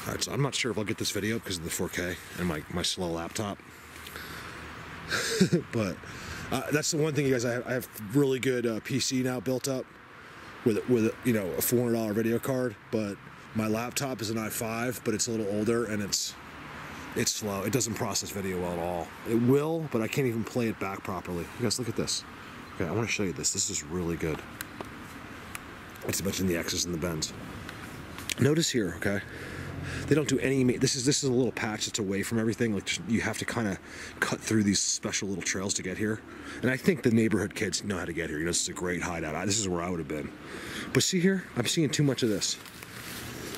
All right, so I'm not sure if I'll get this video because of the 4K and my slow laptop. But that's the one thing, you guys. I have really good PC now built up with you know, a $400 video card, but my laptop is an i5, but it's a little older and it's slow. It doesn't process video well at all. It will, but I can't even play it back properly. You guys, look at this. Okay, I want to show you this. This is really good. It's mentioning the X's and the bends. Notice here, okay? They don't do any. This is a little patch that's away from everything. Like, you have to kind of cut through these special little trails to get here. And I think the neighborhood kids know how to get here. You know, this is a great hideout. This is where I would have been. But see here, I'm seeing too much of this.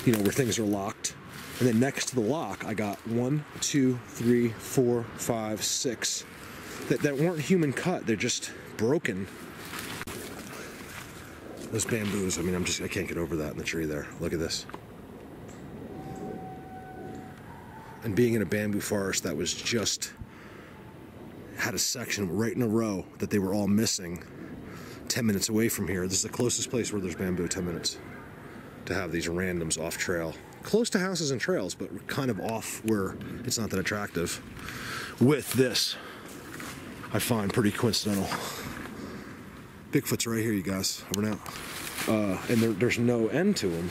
You know, where things are locked. And then next to the lock, I got 1, 2, 3, 4, 5, 6 that weren't human cut. They're just broken. Those bamboos. I mean, I can't get over that in the tree there. Look at this. And being in a bamboo forest that was just had a section right in a row that they were all missing 10 minutes away from here. This is the closest place where there's bamboo, 10 minutes, to have these randoms off trail. Close to houses and trails, but kind of off where it's not that attractive. With this, I find pretty coincidental. Bigfoot's right here, you guys. Over now. And there's no end to them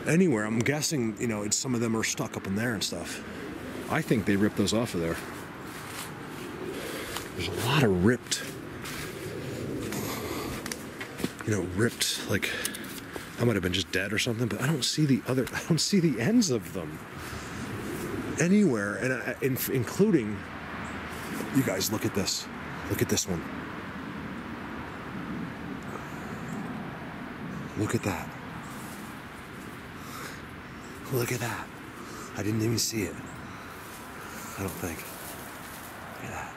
anywhere. I'm guessing, you know, some of them are stuck up in there and stuff. I think they ripped those off of there. There's a lot of ripped, you know, ripped, like, I might have been just dead or something, but I don't see the ends of them anywhere. And including, you guys, look at this. Look at this one. Look at that. Look at that. I didn't even see it. I don't think. Look at that.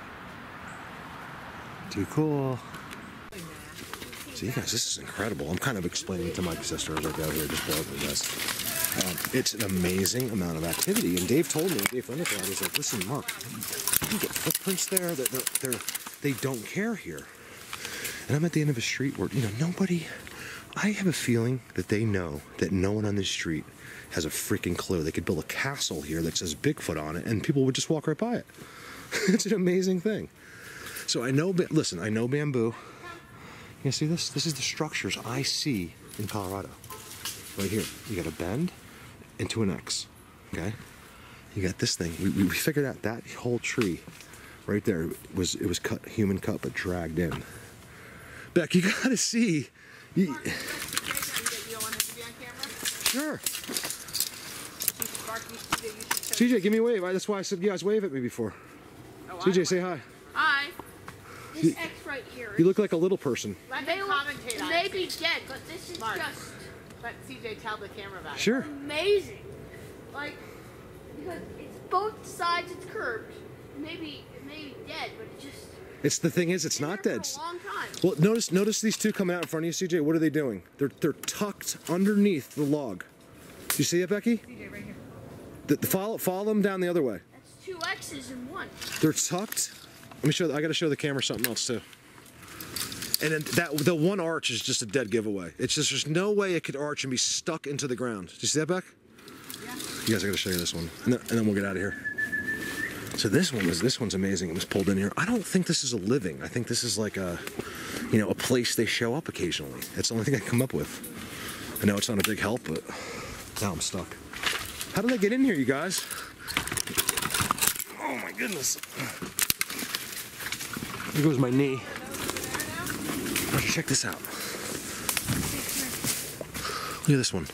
Too cool. So you guys, this is incredible. I'm kind of explaining it to my sister as I go here, just bear with me, guys. It's an amazing amount of activity. And Dave told me, Dave Thundercloud, he's like, listen, Mark, you get footprints there. They don't care here. And I'm at the end of a street where, you know, nobody, I have a feeling that they know that no one on this street has a freaking clue. They could build a castle here that says Bigfoot on it, and people would just walk right by it. It's an amazing thing. So I know, listen, I know bamboo. You see this? This is the structures I see in Colorado. Right here. You got a bend into an X. Okay? You got this thing. We figured out that whole tree right there it was cut, human cut, but dragged in. Beck, you gotta see. You don't want him to be on camera? Sure. CJ, give me a wave. That's why I said you guys wave at me before. Oh, CJ, say hi. Hi. This X right here. You look like a little person. Let me commentate on it. They may be dead, but this is Mark, just... Let CJ tell the camera about it. Sure. Amazing. Like, because it's both sides, it's curved. It may be dead, but it just... It's the thing is, it's not dead. For a long time. Well, notice these two coming out in front of you, CJ. What are they doing? They're tucked underneath the log. Do you see it, Becky? CJ, right here. Follow them down the other way. That's 2 X's in one. They're tucked. Let me show. I got to show the camera something else too. And then the one arch is just a dead giveaway. It's just there's no way it could arch and be stuck into the ground. Do you see that, Beck? Yeah. You guys, I got to show you this one, and then we'll get out of here. So this one's amazing. It was pulled in here. I don't think this is a living. I think this is like a, you know, a place they show up occasionally. It's the only thing I can come up with. I know it's not a big help, but now I'm stuck. How did I get in here, you guys? Oh my goodness. There goes my knee. Check this out. Look at this one.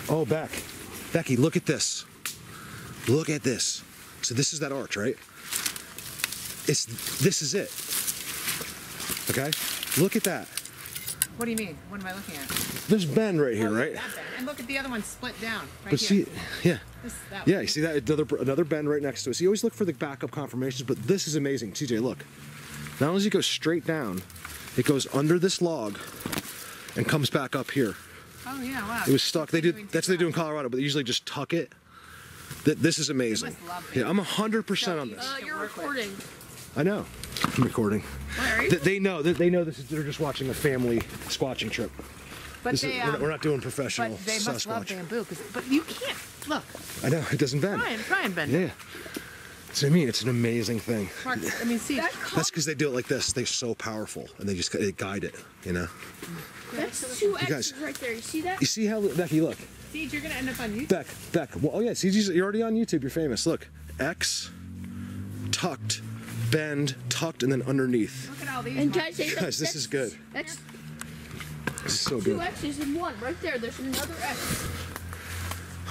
Oh, Becky, look at this. Look at this. So this is that arch, right? This is it. Okay? Look at that. What do you mean? What am I looking at? This bend right here, right? That bend. And look at the other one split down. Right but here. see, yeah. That yeah, you see that? Another bend right next to it. So you always look for the backup confirmations, but this is amazing. TJ, look. Not only does it go straight down, it goes under this log and comes back up here. Oh yeah, wow. It was stuck. That's what they do in Colorado, but they usually just tuck it. This is amazing. Yeah, I'm 100% on this. You're recording. I know. I'm recording. Larry? They know this is. They're just watching a family squatching trip. But This they, is, we're not doing professional but they must love Sasquatch. bamboo. But you can't. Look. I know, it doesn't bend. Try and bend. Yeah. So I mean, it's an amazing thing. Mark, I mean, see. That's because they do it like this. They're so powerful, and they guide it, you know? That's two guys- X's right there. You see that? You see how, Becky, look. Siege, you're going to end up on YouTube. Beck, well, oh yeah, see, you're already on YouTube, you're famous. Look, X, tucked, bend, tucked, and then underneath. Look at all these. And Mark. guys, say Guys, this is good. That's This is so two good. X's in one right there. There's another X.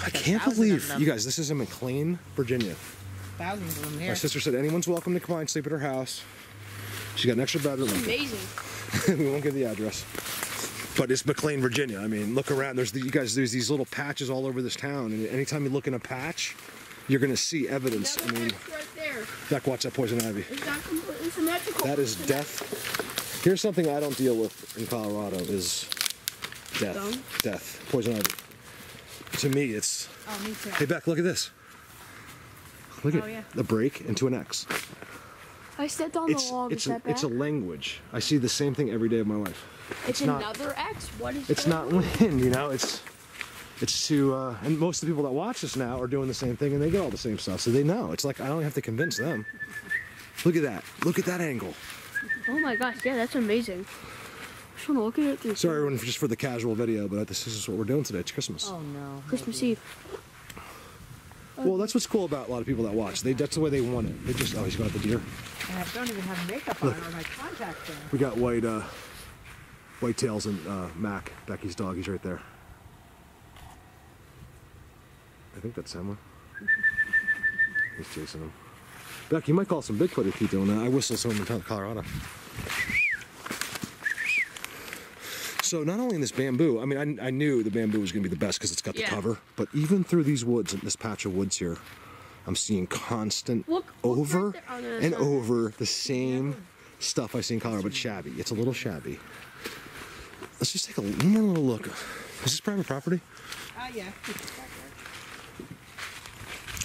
I can't 1,000 believe, of them. you guys, this is in McLean, Virginia. Thousands of them My here. sister said anyone's welcome to come by and sleep at her house. She got an extra bedroom. Amazing. We won't give the address. But it's McLean, Virginia. I mean, look around. There's there's these little patches all over this town, and anytime you look in a patch, you're gonna see evidence. I Another mean, X right there. Beck, watch that poison ivy. It's not completely symmetrical. That is death. Here's something I don't deal with in Colorado is death. Dung? Death. Poison ivy. To me, it's. Oh, me too. Hey, Beck, look at this. Look at yeah. the break into an X. I stepped on the log. Is that bad? It's a language. I see the same thing every day of my life. It's not- another X. What is It's that? not win, you know. It's to and most of the people that watch this now are doing the same thing, and they get all the same stuff, so they know. It's like I don't have to convince them. Look at that. Look at that angle. Oh my gosh, yeah, that's amazing. I just want to look at it through Sorry, everyone, just for the casual video, but this is what we're doing today. It's Christmas. Oh, no. Christmas Eve. Well, that's what's cool about a lot of people that watch. That's the way they want it. They just he's got the deer. And I don't even have makeup on or my contacts in. We got white tails and Mac, Becky's dog. He's right there. I think that's Emma. He's chasing him. Beck, you might call some Bigfoot if you keep doing that. I whistle some in Colorado. So not only in this bamboo, I mean, I knew the bamboo was going to be the best because it's got the Yeah. cover, but even through these woods, this patch of woods here, I'm seeing constant Look over right there on the and side. over the same stuff I see in Colorado, but shabby. It's a little shabby. Let's just take one more little look. Is this private property? Yeah.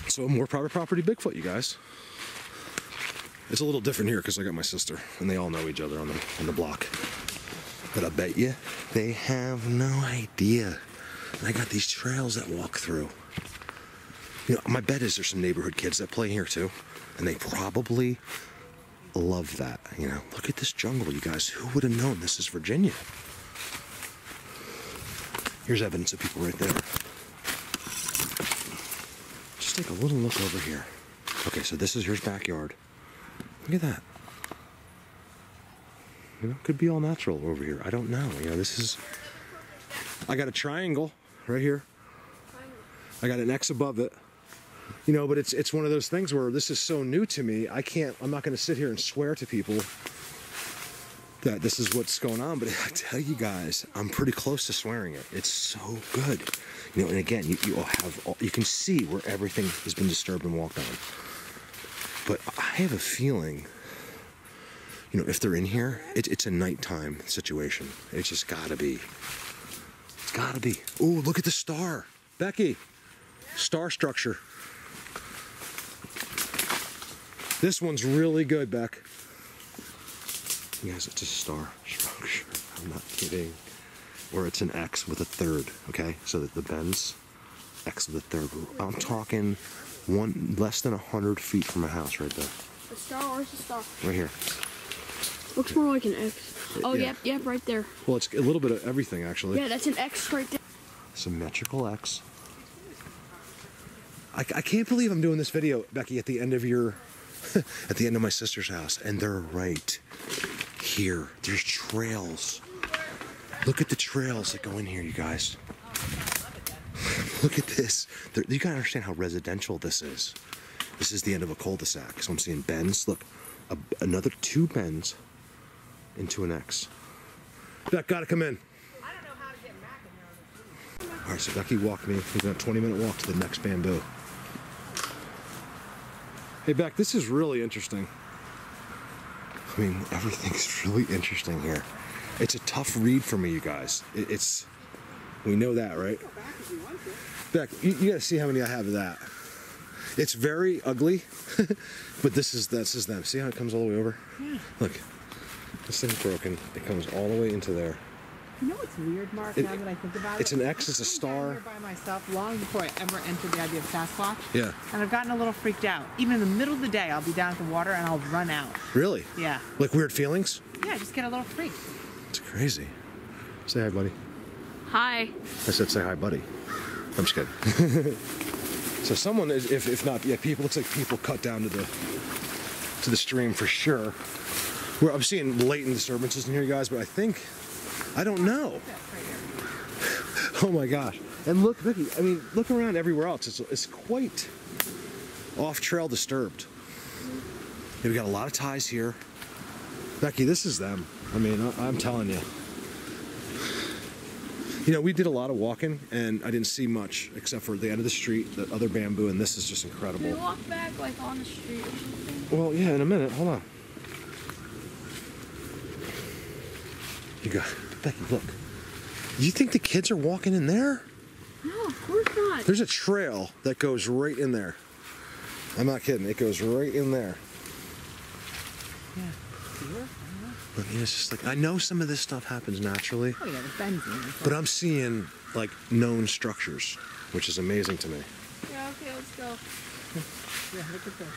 So more private property Bigfoot, you guys. It's a little different here because I got my sister, and they all know each other on the block. But I bet you they have no idea. And I got these trails that walk through. You know, my bet is there's some neighborhood kids that play here too, and they probably love that. You know, look at this jungle, you guys. Who would have known this is Virginia? Here's evidence of people right there. Just take a little look over here. Okay, so this is here's backyard. Look at that. You know, could be all natural over here. I don't know. You know, this is. I got a triangle right here. I got an X above it. You know, but it's one of those things where this is so new to me. I'm not going to sit here and swear to people that this is what's going on. But I tell you guys, I'm pretty close to swearing it. It's so good. You know, and again, you can see where everything has been disturbed and walked on. But I have a feeling. You know, if they're in here, it's a nighttime situation. It's just gotta be. It's gotta be. Ooh, look at the star. Becky, star structure. This one's really good, Beck. You guys, it's a star structure. I'm not kidding. Or it's an X with a third, okay? So that the bends, X with a third. I'm talking less than 100 feet from my house right there. The star, where's the star? Right here. Looks more like an X. Oh, Yeah. yep, right there. Well, it's a little bit of everything, actually. Yeah, that's an X right there. Symmetrical X. I can't believe I'm doing this video, Becky, at the end of at the end of my sister's house, and they're right here. There's trails. Look at the trails that go in here, you guys. Look at this. You gotta understand how residential this is. This is the end of a cul-de-sac. So I'm seeing bends. Look, another 2 bends into an X. Beck, gotta come in. I don't know how to get Mac in there on the All right, so Becky walked me. We've got a 20-minute walk to the next bamboo. Hey, Beck, this is really interesting. I mean, everything's really interesting here. It's a tough read for me, you guys. We know that, right? Beck, you gotta see how many I have of that. It's very ugly, but this is them. See how it comes all the way over? Yeah. Look, this thing's broken. It comes all the way into there. You know what's weird, Mark, now that I think about it? It's an X, it's a I came star. down here by myself long before I ever entered the idea of Sasquatch. Yeah. And I've gotten a little freaked out. Even in the middle of the day, I'll be down at the water and I'll run out. Really? Yeah. Like weird feelings? Yeah, I just get a little freaked. It's crazy. Say hi, buddy. Hi. I said say hi, buddy. I'm just kidding. So someone, if not, yeah, people, looks like people cut down to the stream for sure. I'm seeing latent disturbances in here, you guys, but I don't know. Oh my gosh. And look, Vicky, I mean, look around everywhere else. It's quite off-trail disturbed. Yeah, we got a lot of ties here. Becky, this is them. I mean, I'm telling you. You know, we did a lot of walking, and I didn't see much except for the end of the street, the other bamboo, and this is just incredible. Can we walk back, like, on the street or something? Well, yeah, in a minute. Hold on. You got... Becky, look. You think the kids are walking in there? No, of course not. There's a trail that goes right in there. I'm not kidding. It goes right in there. Yeah. Here? I mean, it's just like, I know some of this stuff happens naturally, Oh, yeah, the benzene. but I'm seeing, like, known structures, which is amazing to me. Yeah, okay, let's go. Yeah, look at this.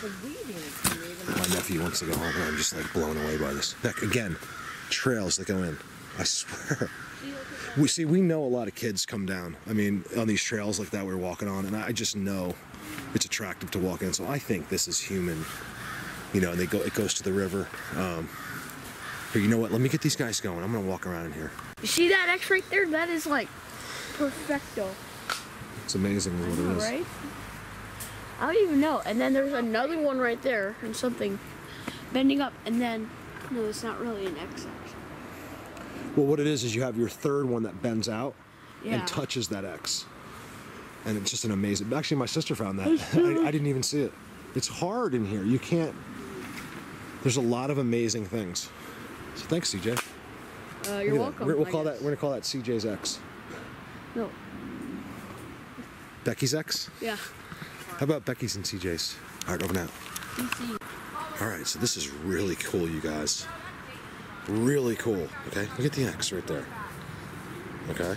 The weaving is amazing. My nephew wants to go home, and I'm just, like, blown away by this. Heck, again, trails that go in. I swear. We know a lot of kids come down. I mean, on these trails like that we're walking on, and I just know it's attractive to walk in. So I think this is human. You know, and it goes to the river. Here, you know what? Let me get these guys going. I'm gonna walk around in here. You see that X right there? That is like perfecto. It's amazing what it is. Right? I don't even know. And then there's another one right there, and something bending up, and then no, it's not really an X actually. Well, what it is you have your third one that bends out Yeah. and touches that X, and it's just an amazing. Actually, my sister found that. I didn't even see it. It's hard in here. You can't. There's a lot of amazing things. So thanks, CJ. You're Look at welcome. that. We're I gonna guess. call that CJ's X. No. Becky's X. Yeah. How about Becky's and CJ's? All right, over now. DC. All right, so this is really cool, you guys. Really cool. Okay, look at the X right there. Okay.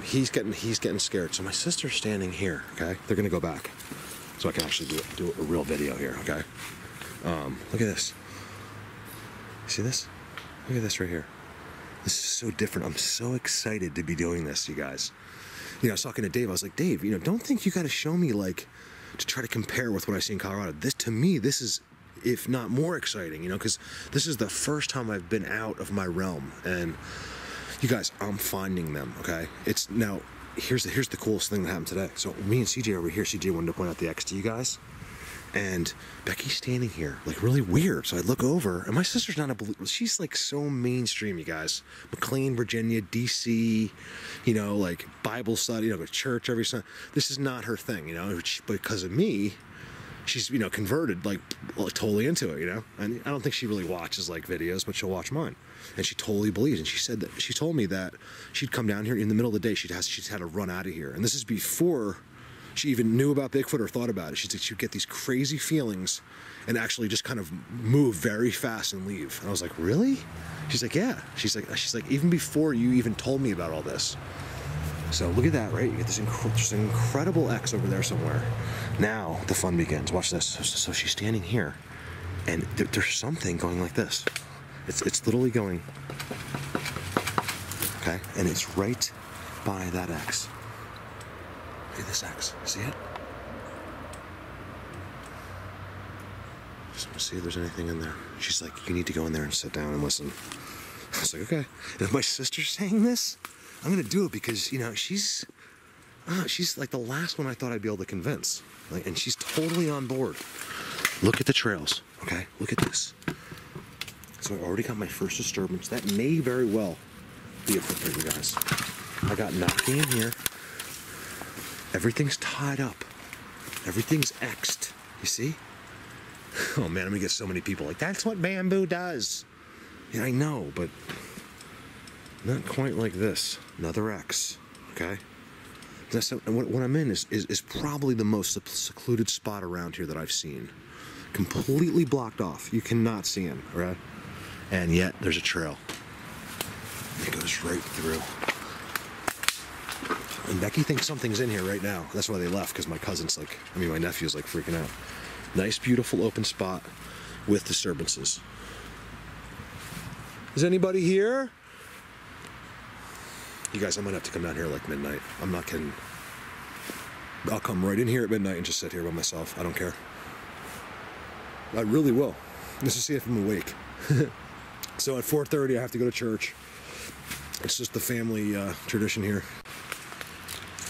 He's getting scared. So my sister's standing here. Okay, they're gonna go back, so I can actually do a real video here. Okay. Look at this. See this? Look at this right here. This is so different. I'm so excited to be doing this, you guys. You know, I was talking to Dave. I was like, Dave, you know, don't think you got to show me, like, to try to compare with what I see in Colorado. To me, this is, if not more exciting, you know, because this is the first time I've been out of my realm. And you guys, I'm finding them, okay? It's now, here's the coolest thing that happened today. So me and CJ over here, CJ wanted to point out the X to you guys. And Becky's standing here, like, really weird. So I look over, and my sister's not she's like so mainstream, you guys. McLean, Virginia, DC, you know, like Bible study, you know, go to church every Sunday. This is not her thing, you know. Because of me, she's, you know, converted, like totally into it, you know. And I don't think she really watches like videos, but she'll watch mine. And she totally believes. And she said that, she told me that she'd come down here in the middle of the day. She'd had to run out of here. And this is before she even knew about Bigfoot or thought about it. She'd get these crazy feelings and actually just kind of move very fast and leave. And I was like, really? She's like, yeah. She's like, even before you even told me about all this. So look at that, right? You get this just an incredible X over there somewhere. Now the fun begins. Watch this. So she's standing here, and there's something going like this. It's literally going, okay? And it's right by that X. Look at this X. See it? Just want to see if there's anything in there. She's like, you need to go in there and sit down and listen. I was like, okay. And if my sister's saying this, I'm gonna do it because, you know, she's like the last one I thought I'd be able to convince. Like, and she's totally on board. Look at the trails, okay? Look at this. So I already got my first disturbance. That may very well be a footprint, you guys. I got knocking in here. Everything's tied up. Everything's X'd. You see? Oh man, I'm gonna get so many people like, that's what bamboo does. Yeah, I know, but not quite like this. Another X, okay? And what I'm in is probably the most secluded spot around here that I've seen. Completely blocked off. You cannot see him, right? And yet, there's a trail. It goes right through. And Becky thinks something's in here right now. That's why they left, because my cousin's like, my nephew's like freaking out. Nice, beautiful open spot with disturbances. Is anybody here? You guys, I might have to come down here like midnight. I'm not kidding. I'll come right in here at midnight and just sit here by myself. I don't care. I really will. Just to see if I'm awake. So at 4:30, I have to go to church. It's just the family tradition here.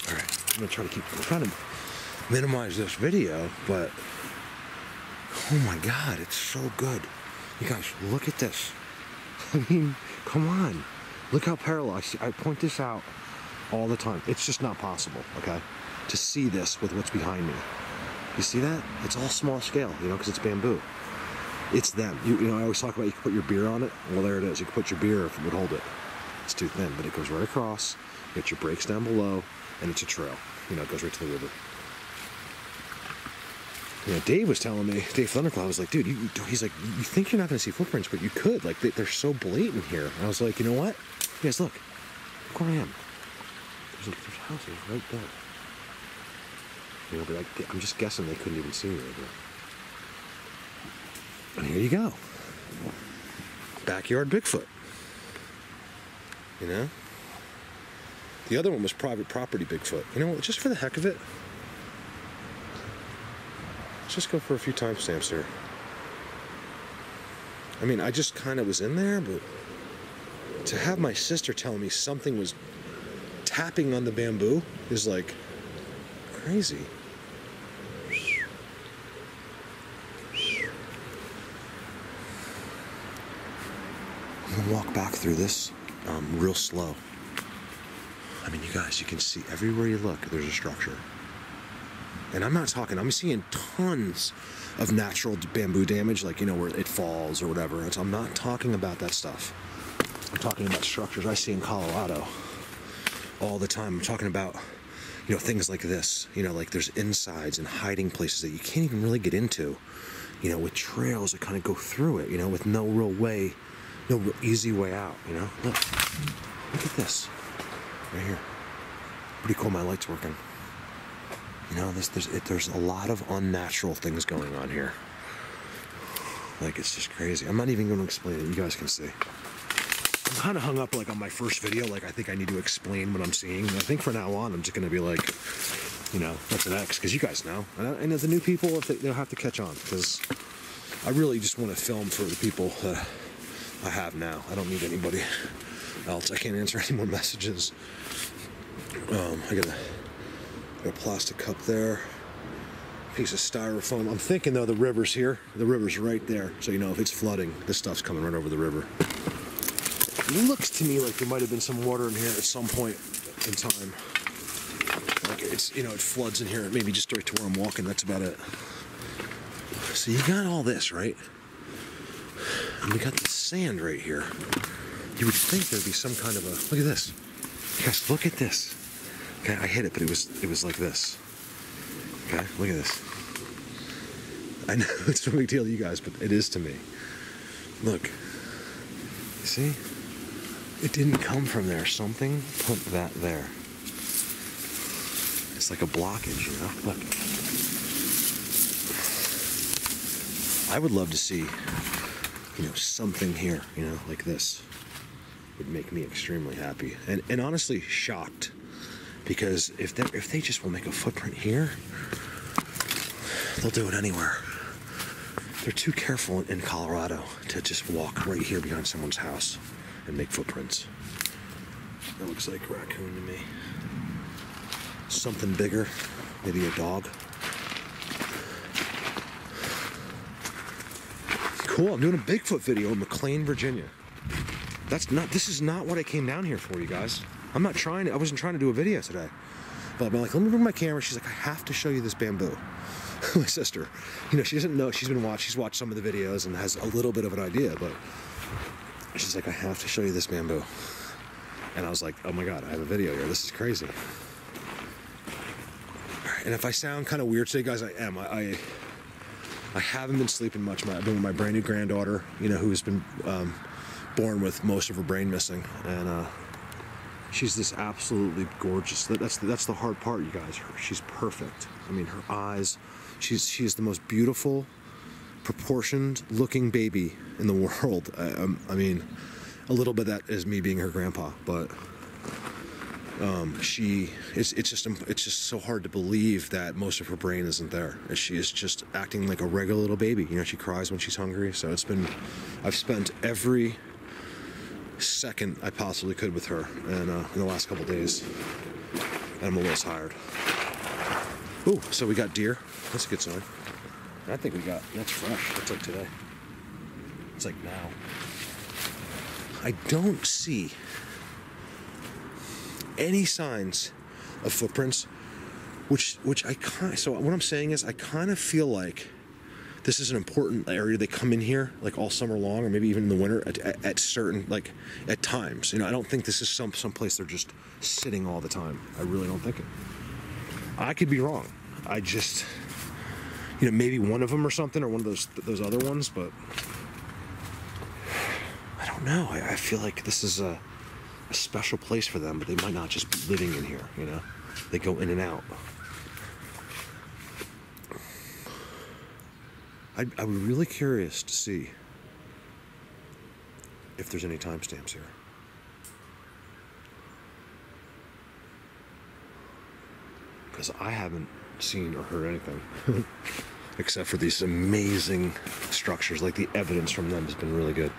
All right, I'm trying to minimize this video, but oh my God, it's so good. You guys, look at this. I mean, come on. Look how parallel. I point this out all the time. It's just not possible, okay, to see this with what's behind me. You see that? It's all small scale, because it's bamboo. It's them. I always talk about you can put your beer on it. Well, there it is. You can put your beer if it would hold it. It's too thin, but it goes right across. You get your brakes down below, and it's a trail. It goes right to the river. Dave was telling me, Dave Thundercloud was like, dude, he's like, you think you're not going to see footprints, but you could. Like, they're so blatant here. And I was like, you know what? You guys, look where I am. There's houses right there. But I'm just guessing they couldn't even see me right there. And here you go. Backyard Bigfoot. The other one was private property Bigfoot. Just for the heck of it, let's just go for a few timestamps here. I just kind of was in there, but to have my sister tell me something was tapping on the bamboo is like crazy. I'm gonna walk back through this real slow. You guys, you can see everywhere you look, there's a structure. And I'm not talking, I'm seeing tons of natural bamboo damage, like, where it falls or whatever. I'm not talking about that stuff. I'm talking about structures I see in Colorado all the time. I'm talking about, things like this. Like there's insides and hiding places that you can't even really get into, with trails that kind of go through it, with no real way, no real easy way out, Look at this. Right here. Pretty cool, my light's working. There's a lot of unnatural things going on here. Like, it's just crazy. I'm not even going to explain it. You guys can see. I'm kind of hung up, like, on my first video. Like, I think I need to explain what I'm seeing. I think from now on, I'm just going to be like, that's an X. Because you guys know. And the new people, they'll have to catch on. Because I really just want to film for the people that I have now. I don't need anybody else. I can't answer any more messages. I got a plastic cup there, piece of styrofoam. I'm thinking though the river's here. The river's right there. So if it's flooding, this stuff's coming right over the river. It looks to me like there might have been some water in here at some point in time. Like it's, it floods in here, maybe just right to where I'm walking. That's about it. So you got all this, right? And we got the sand right here. You would think there'd be some kind of a, look at this. Guys, look at this. Okay, I hit it, but it was like this. Okay, look at this. I know it's no big deal to you guys, but it is to me. Look. You see? It didn't come from there. Something put that there. It's like a blockage, Look. I would love to see, something here, like this. Would make me extremely happy and honestly shocked, because if they just will make a footprint here, they'll do it anywhere. They're too careful in Colorado to just walk right here behind someone's house and make footprints. That looks like a raccoon to me. Something bigger, maybe a dog. Cool, I'm doing a Bigfoot video in McLean, Virginia. This is not what I came down here for, you guys. I wasn't trying to do a video today. But I'm like, let me bring my camera. She's like, I have to show you this bamboo. My sister, she doesn't know. She's watched some of the videos and has a little bit of an idea, but she's like, I have to show you this bamboo. And I was like, oh my God, I have a video here. This is crazy. And if I sound kind of weird today, guys, I am. I haven't been sleeping much. I've been with my brand new granddaughter, who's been born with most of her brain missing, and she's this absolutely gorgeous. That's the hard part, you guys. She's perfect. I mean, her eyes. She's the most beautiful, proportioned looking baby in the world. I mean, a little bit of that is me being her grandpa, but it's just so hard to believe that most of her brain isn't there. She is just acting like a regular little baby. You know, she cries when she's hungry. So I've spent every second I possibly could with her, and in the last couple days, and I'm a little tired. Ooh, so we got deer. That's a good sign. I think that's fresh. That's like today. It's like now. I don't see any signs of footprints, which so what I'm saying is I kind of feel like this is an important area. They come in here like all summer long, or maybe even in the winter at certain, like, at times. You know, I don't think this is some place they're just sitting all the time. I really don't think it. I could be wrong. I just, you know, maybe one of them or something, or one of those other ones, but I don't know. I feel like this is a special place for them, but they might not just be living in here, you know? They go in and out. I was really curious to see if there's any timestamps here. Because I haven't seen or heard anything except for these amazing structures. Like, the evidence from them has been really good.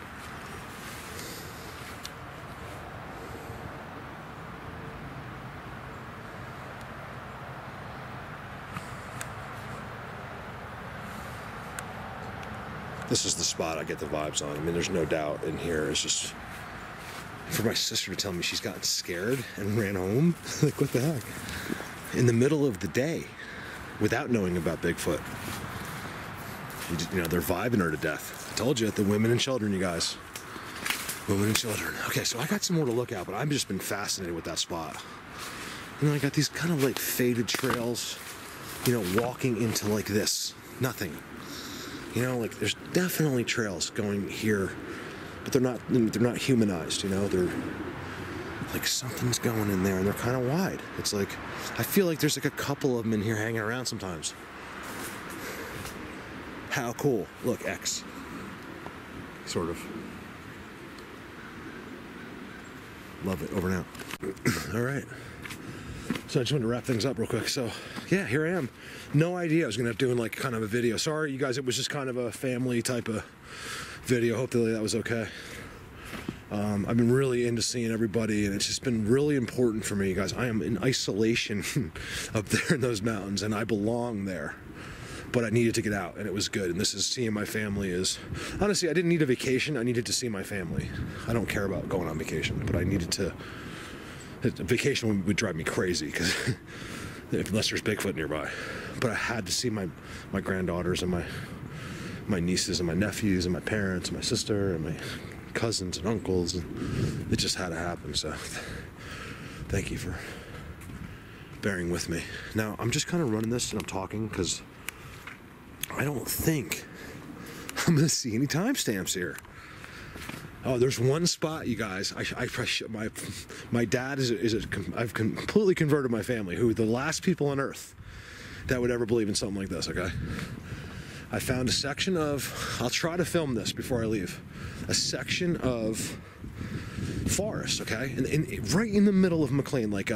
This is the spot I get the vibes on. I mean, there's no doubt in here. It's just for my sister to tell me she's gotten scared and ran home. Like, what the heck? In the middle of the day, without knowing about Bigfoot. You know, they're vibing her to death. I told you, the women and children, you guys. Women and children. Okay, so I got some more to look at, but I've just been fascinated with that spot. And then I got these kind of like faded trails, you know, walking into like this. Nothing. You know, like, there's definitely trails going here, but they're not humanized, you know? They're like, something's going in there, and they're kind of wide. It's like, I feel like there's like a couple of them in here hanging around sometimes. How cool. Look, X. Sort of. Love it. Over and out. All right. So I just wanted to wrap things up real quick. So, yeah, here I am. No idea I was going to have doing like kind of a video. Sorry, you guys, it was just kind of a family type of video. Hopefully that was okay. I've been really into seeing everybody, and it's just been really important for me, you guys. I am in isolation up there in those mountains, and I belong there. But I needed to get out, and it was good. And this is seeing my family is... Honestly, I didn't need a vacation. I needed to see my family. I don't care about going on vacation, but I needed to... A vacation would drive me crazy, because unless there's Bigfoot nearby. But I had to see my granddaughters and my nieces and my nephews and my parents and my sister and my cousins and uncles, and it just had to happen. So thank you for bearing with me. Now I'm just kind of running this and I'm talking because I don't think I'm gonna see any timestamps here. Oh, there's one spot, you guys. My dad I've completely converted my family, who the last people on earth that would ever believe in something like this, okay? I found a section of, I'll try to film this before I leave, a section of forest, okay? And right in the middle of McLean, like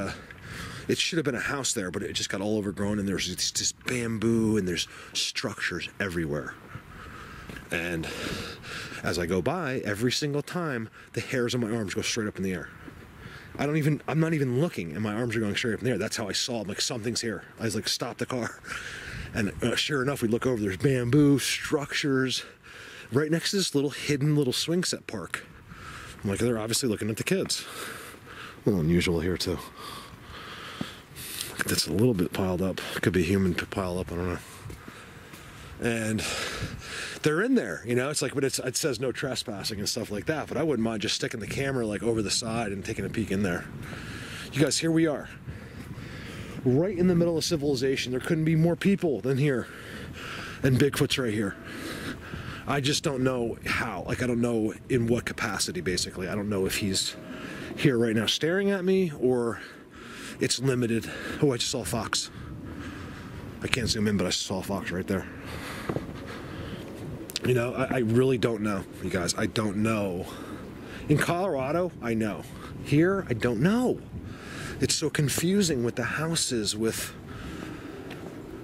it should have been a house there, but it just got all overgrown, and there's just bamboo, and there's structures everywhere. And as I go by, every single time, the hairs on my arms go straight up in the air. I'm not even looking, and my arms are going straight up in the air. That's how I saw it. Like, something's here. I was like, stop the car. And sure enough, we look over, there's bamboo, structures, right next to this hidden little swing set park. I'm like, they're obviously looking at the kids. A little unusual here, too. That's a little bit piled up. Could be human pile up, I don't know. And they're in there, you know, it's like, but it says no trespassing and stuff like that, but I wouldn't mind just sticking the camera like over the side and taking a peek in there. You guys, here we are, right in the middle of civilization. There couldn't be more people than here, and Bigfoot's right here. I just don't know how. Like, I don't know in what capacity, basically. I don't know if he's here right now staring at me or it's limited. Oh, I just saw a fox. I can't zoom in, but I saw a fox right there. You know, I really don't know, you guys. I don't know. In Colorado, I know. Here, I don't know. It's so confusing with the houses, with,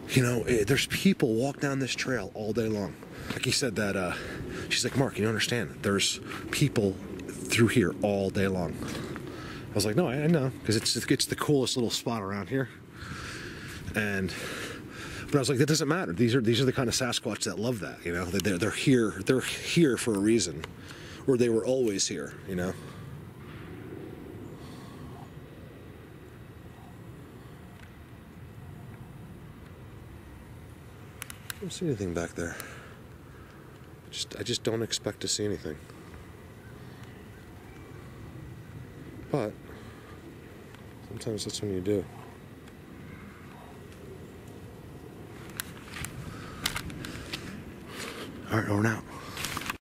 you know, there's people walk down this trail all day long. Like he said that, she's like, Mark, you don't understand. There's people through here all day long. I was like, no, I know, because it's the coolest little spot around here. But I was like, that doesn't matter. These are the kind of Sasquatch that love that, you know. They're here for a reason, or they were always here, you know. I don't see anything back there. I just don't expect to see anything. But sometimes that's when you do. All right, over and out.